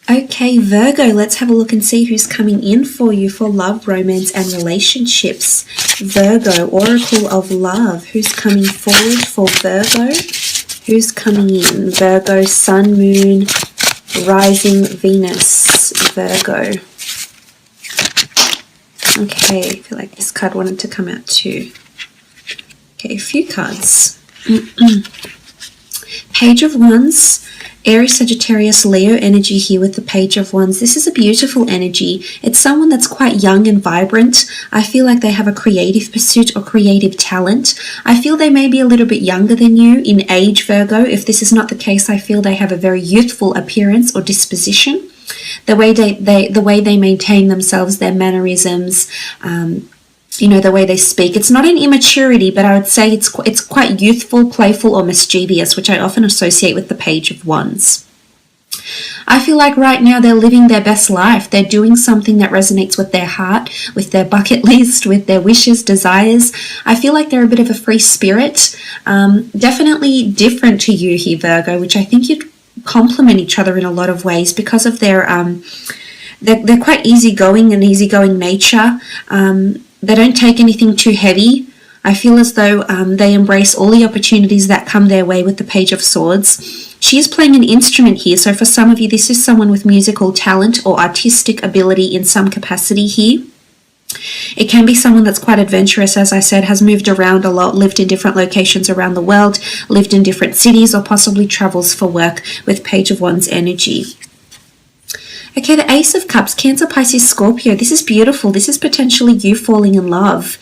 Okay, Virgo, let's have a look and see who's coming in for you for love, romance, and relationships. Virgo, Oracle of Love. Who's coming forward for Virgo? Who's coming in? Virgo, Sun, Moon, Rising, Venus. Virgo. Okay, I feel like this card wanted to come out too. Okay, a few cards. Page of Wands. Aries, Sagittarius, Leo energy here with the Page of Wands. This is a beautiful energy. It's someone that's quite young and vibrant. I feel like they have a creative pursuit or creative talent. I feel they may be a little bit younger than you in age, Virgo. If this is not the case, I feel they have a very youthful appearance or disposition. The way they maintain themselves, their mannerisms, the way they speak. It's not an immaturity, but I would say it's quite youthful, playful, or mischievous, which I often associate with the Page of Wands. I feel like right now they're living their best life. They're doing something that resonates with their heart, with their bucket list, with their wishes, desires. I feel like they're a bit of a free spirit. Definitely different to you here, Virgo, which I think you'd complement each other in a lot of ways because of their they're quite easygoing and easygoing nature. They don't take anything too heavy. I feel as though they embrace all the opportunities that come their way with the Page of Swords. She is playing an instrument here, so for some of you, this is someone with musical talent or artistic ability in some capacity here. It can be someone that's quite adventurous, as I said, has moved around a lot, lived in different locations around the world, lived in different cities, or possibly travels for work with Page of Wands energy. Okay, the Ace of Cups, Cancer, Pisces, Scorpio. This is beautiful. This is potentially you falling in love.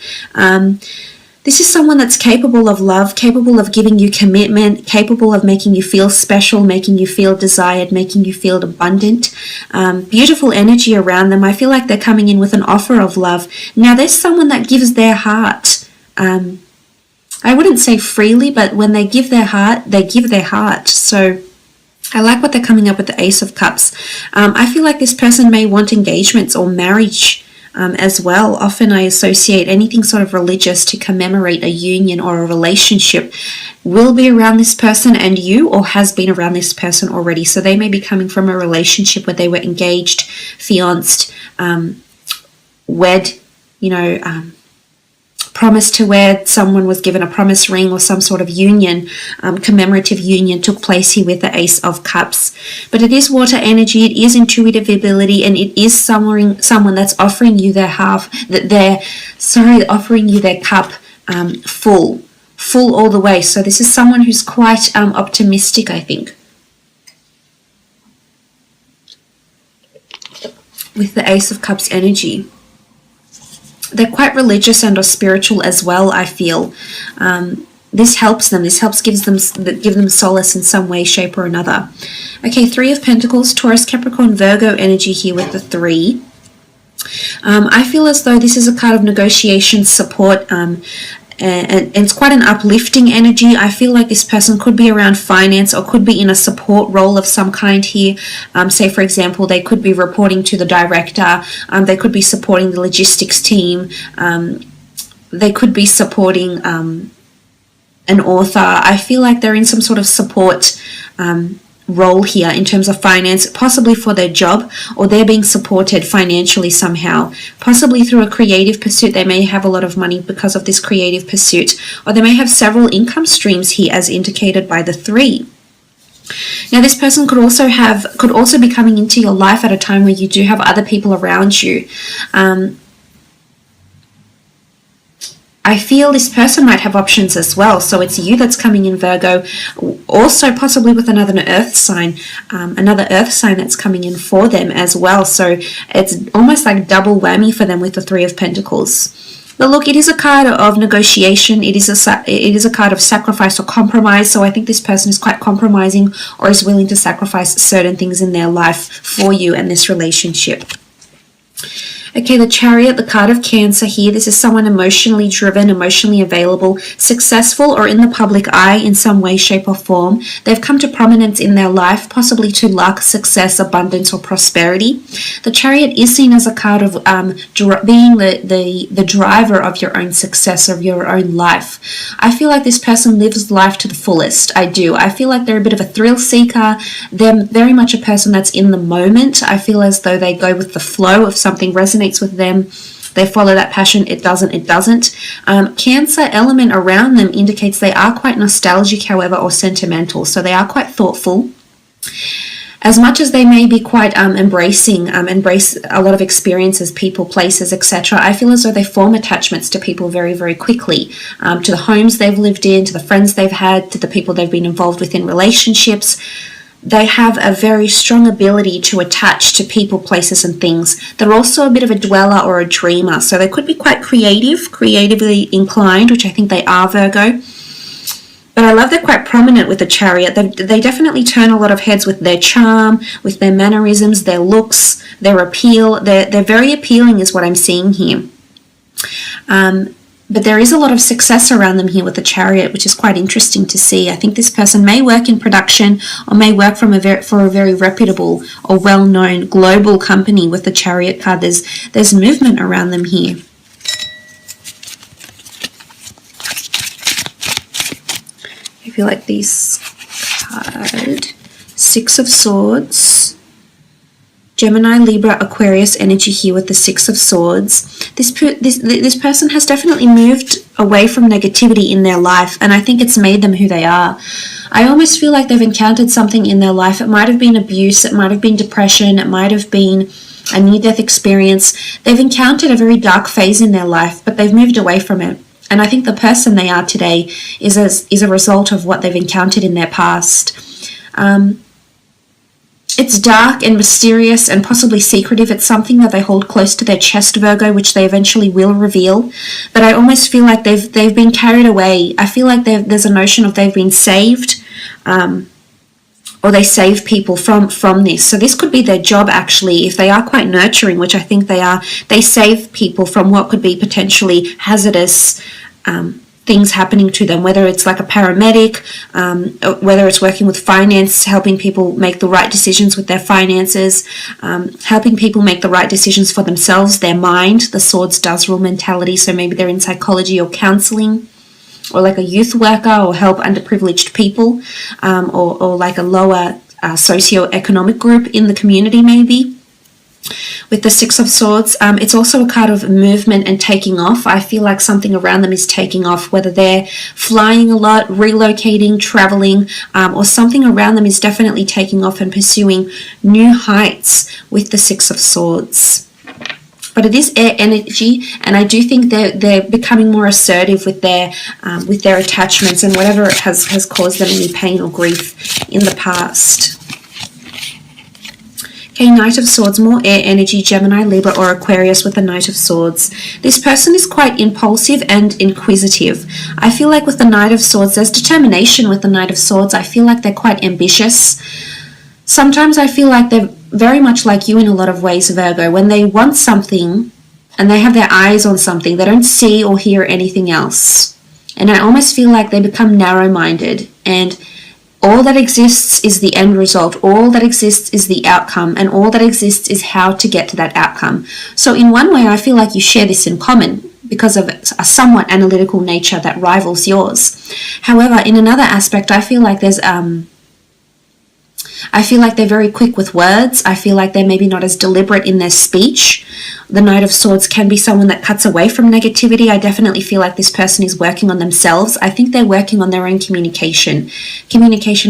This is someone that's capable of love, capable of giving you commitment, capable of making you feel special, making you feel desired, making you feel abundant. Beautiful energy around them. I feel like they're coming in with an offer of love. Now, there's someone that gives their heart. I wouldn't say freely, but when they give their heart, they give their heart. So I like what they're coming up with the Ace of Cups. I feel like this person may want engagements or marriage as well. Often I associate anything sort of religious to commemorate a union or a relationship will be around this person and you, or has been around this person already. So they may be coming from a relationship where they were engaged, fianced, wed, promise to wed, someone was given a promise ring or some sort of union, commemorative union took place here with the Ace of Cups. But it is water energy, it is intuitive ability, and it is someone that's offering you offering you their cup full all the way. So this is someone who's quite optimistic, I think, with the Ace of Cups energy. They're quite religious and or spiritual as well, I feel. This helps them. This helps give them solace in some way, shape, or another. Okay, Three of Pentacles, Taurus, Capricorn, Virgo energy here with the 3. I feel as though this is a card of negotiation, support, and it's quite an uplifting energy. I feel like this person could be around finance or could be in a support role of some kind here. Say, for example, they could be reporting to the director. They could be supporting the logistics team. They could be supporting an author. I feel like they're in some sort of support role here in terms of finance, possibly for their job, or they're being supported financially somehow, possibly through a creative pursuit. They may have a lot of money because of this creative pursuit, or they may have several income streams here as indicated by the 3. Now, this person could also be coming into your life at a time where you do have other people around you. I feel this person might have options as well. So it's you that's coming in, Virgo, also possibly with another earth sign that's coming in for them as well. So it's almost like double whammy for them with the 3 of Pentacles. But look, it is a card of negotiation. It is a card of sacrifice or compromise. So I think this person is quite compromising or is willing to sacrifice certain things in their life for you and this relationship. Okay, the Chariot, the card of Cancer here. This is someone emotionally driven, emotionally available, successful or in the public eye in some way, shape or form. They've come to prominence in their life, possibly to luck, success, abundance or prosperity. The Chariot is seen as a card of being the driver of your own success, of your own life. I feel like this person lives life to the fullest. I do. I feel like they're a bit of a thrill seeker. They're very much a person that's in the moment. I feel as though they go with the flow. If something resonates with them, they follow that passion. It doesn't. Cancer element around them indicates they are quite nostalgic, however, or sentimental. So they are quite thoughtful. As much as they may be quite embrace a lot of experiences, people, places, etc., I feel as though they form attachments to people very, very quickly, to the homes they've lived in, to the friends they've had, to the people they've been involved with in relationships. They have a very strong ability to attach to people, places, and things. They're also a bit of a dweller or a dreamer, so they could be quite creatively inclined, which I think they are, Virgo. But I love they're quite prominent with the Chariot. They definitely turn a lot of heads with their charm, with their mannerisms, their looks, their appeal. They're very appealing is what I'm seeing here. But there is a lot of success around them here with the Chariot, which is quite interesting to see. I think this person may work in production or may work for a very reputable or well-known global company with the Chariot card. There's movement around them here. I feel like this card, Six of Swords, Gemini, Libra, Aquarius energy here with the Six of Swords. This person has definitely moved away from negativity in their life, and I think it's made them who they are. I almost feel like they've encountered something in their life. It might have been abuse, it might have been depression, it might have been a near-death experience. They've encountered a very dark phase in their life, but they've moved away from it. And I think the person they are today is a result of what they've encountered in their past. It's dark and mysterious and possibly secretive. It's something that they hold close to their chest, Virgo, which they eventually will reveal. But I almost feel like they've been carried away. I feel like there's a notion of they've been saved, or they save people from this. So this could be their job, actually, if they are quite nurturing, which I think they are. They save people from what could be potentially hazardous things happening to them, whether it's like a paramedic, whether it's working with finance, helping people make the right decisions with their finances, helping people make the right decisions for themselves, their mind. The Swords does rule mentality, so maybe they're in psychology or counseling, or like a youth worker, or help underprivileged people, or like a lower socio-economic group in the community maybe. With the Six of Swords, it's also a card of movement and taking off. I feel like something around them is taking off, whether they're flying a lot, relocating, traveling, or something around them is definitely taking off and pursuing new heights with the Six of Swords. But it is air energy, and I do think they're becoming more assertive with their attachments and whatever has caused them any pain or grief in the past. Okay, Knight of Swords, more air energy, Gemini, Libra, or Aquarius with the Knight of Swords. This person is quite impulsive and inquisitive. I feel like with the Knight of Swords, there's determination with the Knight of Swords. I feel like they're quite ambitious. Sometimes I feel like they're very much like you in a lot of ways, Virgo. When they want something and they have their eyes on something, they don't see or hear anything else. And I almost feel like they become narrow-minded, and all that exists is the end result. All that exists is the outcome, and all that exists is how to get to that outcome. So in one way, I feel like you share this in common because of a somewhat analytical nature that rivals yours. However, in another aspect, I feel like they're very quick with words. I feel like they're maybe not as deliberate in their speech. The Knight of Swords can be someone that cuts away from negativity. I definitely feel like this person is working on themselves. I think they're working on their own communication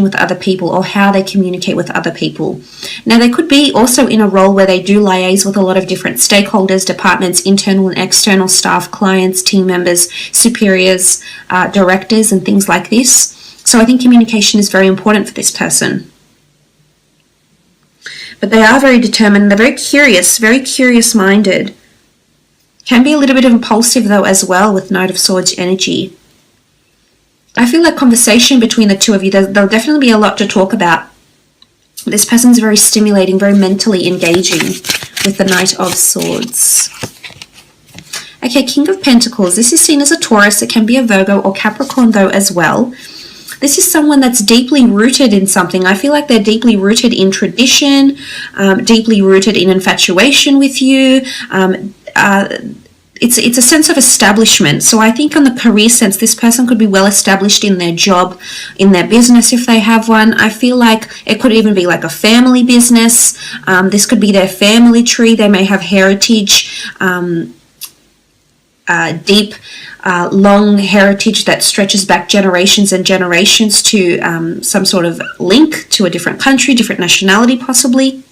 with other people, or how they communicate with other people. Now, they could be also in a role where they do liaise with a lot of different stakeholders, departments, internal and external staff, clients, team members, superiors, directors, and things like this. So I think communication is very important for this person. But they are very determined. They're very curious-minded. Can be a little bit impulsive, though, as well, with Knight of Swords energy. I feel like conversation between the two of you, there'll definitely be a lot to talk about. This person's very stimulating, very mentally engaging with the Knight of Swords. Okay, King of Pentacles. This is seen as a Taurus. It can be a Virgo or Capricorn though as well. This is someone that's deeply rooted in something. I feel like they're deeply rooted in tradition, deeply rooted in infatuation with you. It's a sense of establishment. So I think on the career sense, this person could be well established in their job, in their business if they have one. I feel like it could even be like a family business. This could be their family tree. They may have heritage, deep, long heritage that stretches back generations and generations to some sort of link to a different country, different nationality possibly.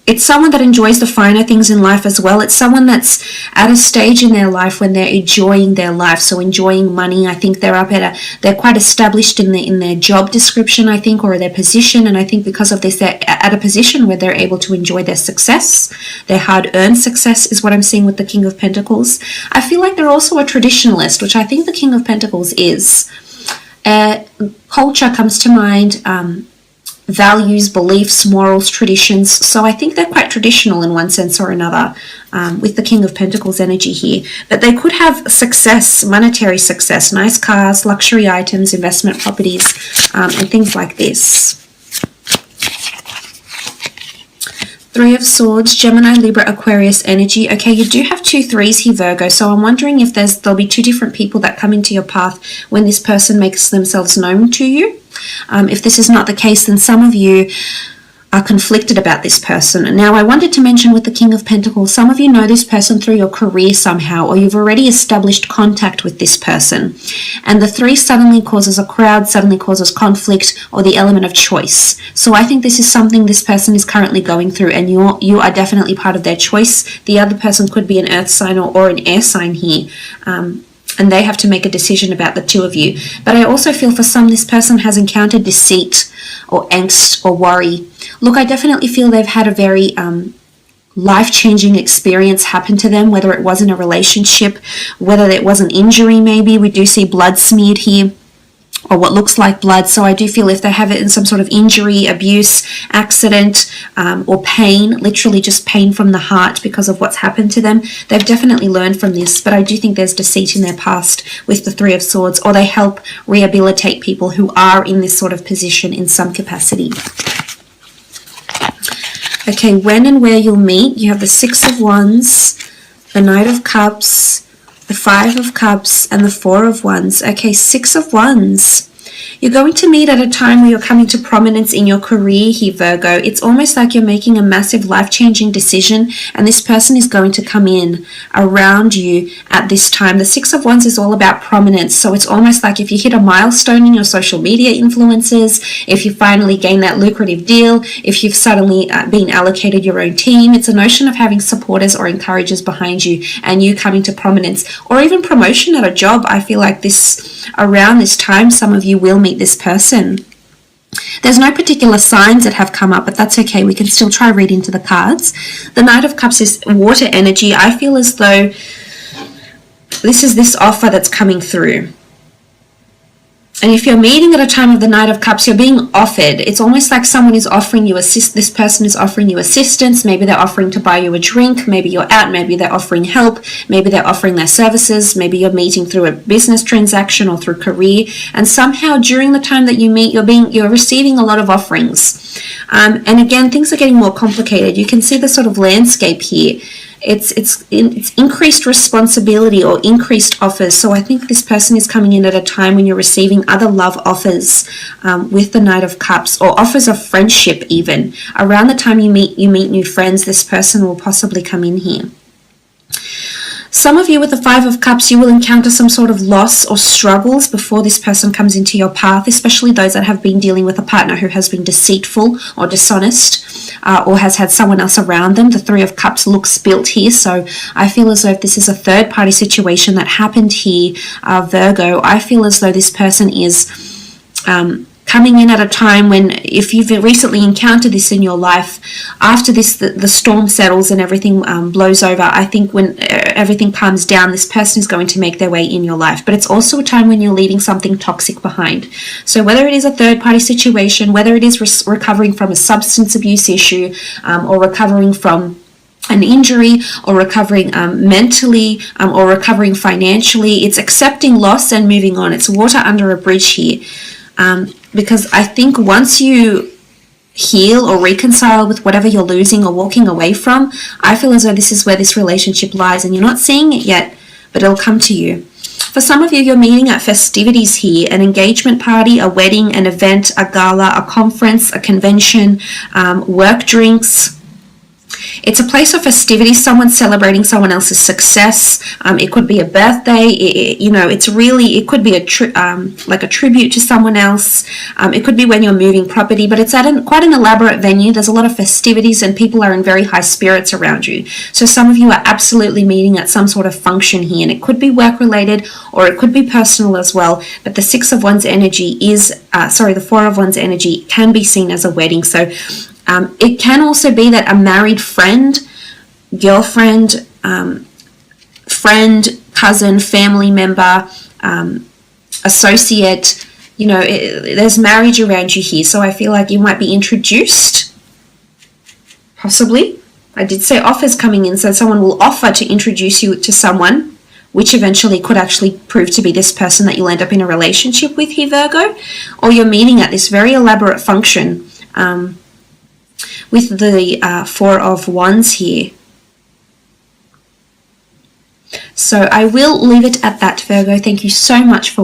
It's someone that enjoys the finer things in life as well. It's someone that's at a stage in their life when they're enjoying their life, so enjoying money. I think they're quite established in their job description, I think, or their position, and I think because of this, they're at a position where they're able to enjoy their success. Their hard-earned success is what I'm seeing with the King of Pentacles. I feel like they're also a traditionalist, which I think the King of Pentacles is. Culture comes to mind, values, beliefs, morals, traditions. So I think they're quite traditional in one sense or another with the King of Pentacles energy here. But they could have success, monetary success, nice cars, luxury items, investment properties, and things like this. Three of Swords, Gemini, Libra, Aquarius energy. Okay, you do have 2 3s here, Virgo. So I'm wondering if there'll be 2 different people that come into your path when this person makes themselves known to you. If this is not the case, then some of you are conflicted about this person. Now, I wanted to mention with the King of Pentacles, some of you know this person through your career somehow, or you've already established contact with this person. And the 3 suddenly causes a crowd, suddenly causes conflict, or the element of choice. So I think this is something this person is currently going through, and you are definitely part of their choice. The other person could be an earth sign or an air sign here. And they have to make a decision about the 2 of you. But I also feel for some, this person has encountered deceit or angst or worry. Look, I definitely feel they've had a very life-changing experience happen to them, whether it was in a relationship, whether it was an injury maybe. We do see blood smeared here, or what looks like blood. So I do feel if they have it in some sort of injury, abuse, accident, or pain, literally just pain from the heart because of what's happened to them, they've definitely learned from this. But I do think there's deceit in their past with the 3 of Swords, or they help rehabilitate people who are in this sort of position in some capacity. Okay, when and where you'll meet, you have the 6 of Wands, the Knight of Cups, the 5 of Cups, and the 4 of Wands. Okay, 6 of Wands. You're going to meet at a time where you're coming to prominence in your career here, Virgo. It's almost like you're making a massive life-changing decision, and this person is going to come in around you at this time. The 6 of Wands is all about prominence, so it's almost like if you hit a milestone in your social media influences, if you finally gain that lucrative deal, if you've suddenly been allocated your own team, it's a notion of having supporters or encouragers behind you and you coming to prominence, or even promotion at a job. I feel like around this time, some of you will meet this person. There's no particular signs that have come up, but that's okay. We can still try read into the cards. The Knight of Cups is water energy. I feel as though this is this offer that's coming through. And if you're meeting at a time of the Knight of Cups, you're being offered. It's almost like someone is offering you this person is offering you assistance. Maybe they're offering to buy you a drink. Maybe you're out. Maybe they're offering help. Maybe they're offering their services. Maybe you're meeting through a business transaction or through career. And somehow during the time that you meet, you're receiving a lot of offerings. And again, things are getting more complicated. You can see the sort of landscape here. It's increased responsibility or increased offers. So I think this person is coming in at a time when you're receiving other love offers with the Knight of Cups, or offers of friendship even. Around the time you meet new friends, this person will possibly come in here. Some of you with the 5 of Cups, you will encounter some sort of loss or struggles before this person comes into your path, especially those that have been dealing with a partner who has been deceitful or dishonest, or has had someone else around them. The 3 of Cups looks built here, so I feel as though if this is a third-party situation that happened here, Virgo, I feel as though this person is coming in at a time when, if you've recently encountered this in your life, after this, the storm settles and everything blows over, I think when everything calms down, this person is going to make their way in your life. But it's also a time when you're leaving something toxic behind. So whether it is a third-party situation, whether it is recovering from a substance abuse issue, or recovering from an injury, or recovering mentally, or recovering financially, it's accepting loss and moving on. It's water under a bridge here. Because I think once you heal or reconcile with whatever you're losing or walking away from, I feel as though this is where this relationship lies, and you're not seeing it yet, but it'll come to you. For some of you, you're meeting at festivities here, an engagement party, a wedding, an event, a gala, a conference, a convention, work drinks. It's a place of festivity, someone celebrating someone else's success. It could be a birthday. It could be like a tribute to someone else. It could be when you're moving property, but it's at quite an elaborate venue. There's a lot of festivities and people are in very high spirits around you. So some of you are absolutely meeting at some sort of function here, and it could be work related or it could be personal as well. But the Six of Wands energy the Four of Wands energy can be seen as a wedding. So it can also be that a married friend, girlfriend, friend, cousin, family member, associate, there's marriage around you here. So I feel like you might be introduced, possibly. I did say offers coming in, so someone will offer to introduce you to someone, which eventually could actually prove to be this person that you'll end up in a relationship with here, Virgo. Or you're meeting at this very elaborate function, with the Four of Wands here. So I will leave it at that, Virgo. Thank you so much for watching.